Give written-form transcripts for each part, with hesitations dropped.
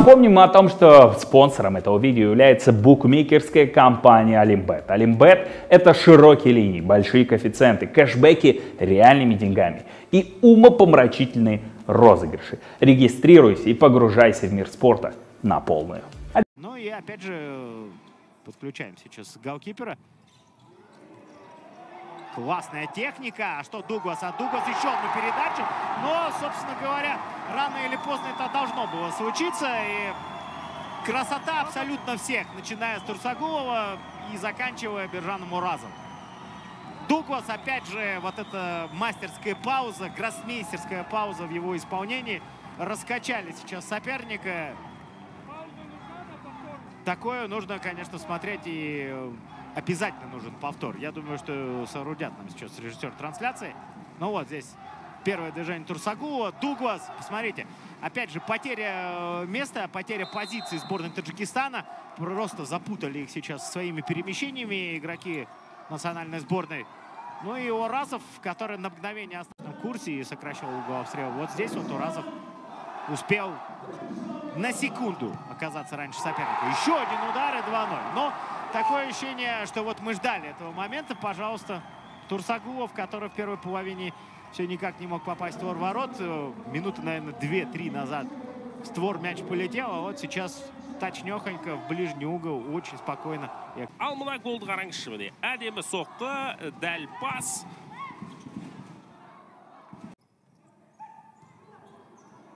Напомним о том, что спонсором этого видео является букмекерская компания Олимбет. Олимбет — это широкие линии, большие коэффициенты, кэшбэки реальными деньгами и умопомрачительные розыгрыши. Регистрируйся и погружайся в мир спорта на полную. Ну и опять же подключаем сейчас голкипера. Классная техника. А что Дуглас? А Дуглас еще одну передачу. Но, собственно говоря, рано или поздно это должно было случиться. И красота абсолютно всех, начиная с Турсагулова и заканчивая Биржаном Уразом. Дуглас, опять же, вот эта мастерская пауза, гроссмейстерская пауза в его исполнении. Раскачали сейчас соперника. Такое нужно, конечно, смотреть, и обязательно нужен повтор. Я думаю, что соорудят нам сейчас режиссер трансляции. Ну вот здесь первое движение Турсагулова. Дуглас, посмотрите, опять же, потеря места, потеря позиции сборной Таджикистана. Просто запутали их сейчас своими перемещениями игроки национальной сборной. Ну и Уразов, который на мгновение остался в курсе и сокращал угол обстрела. Вот здесь вот Уразов успел на секунду оказаться раньше соперника. Еще один удар и 2-0. Но такое ощущение, что вот мы ждали этого момента. Пожалуйста, Турсагулов, который в первой половине все никак не мог попасть в створ ворот. Минуты, наверное, 2-3 назад в створ мяч полетел. А вот сейчас точнёхонько в ближний угол, очень спокойно. Ал мына голды қараңызшы міне. Әдемі соққы, дәл пас.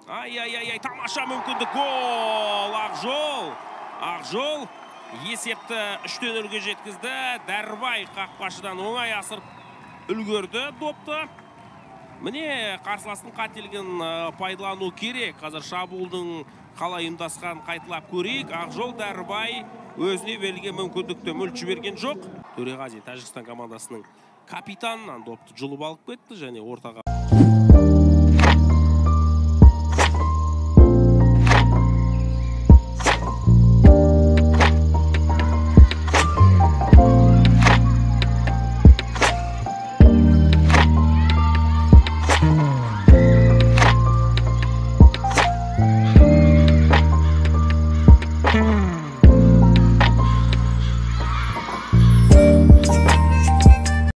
Ай-яй-яй, тамаша мүмкіндік. Гол! Ақжол есепті 3-0-ге жеткізді. Дәрбай қақпашыдан оңай асырып үлгерді допты. Міне қарсыластың қателігін пайдалану керек. Қазір шабуылдың қалай ұйымдасқан қайталап көрейік. Ақжол Дәрбай өзіне берілген мүмкіндікті мүлт жіберген жоқ. Төреғазин Тәжікстан командасының капитанынан допты жұлып алып кетті және ортаға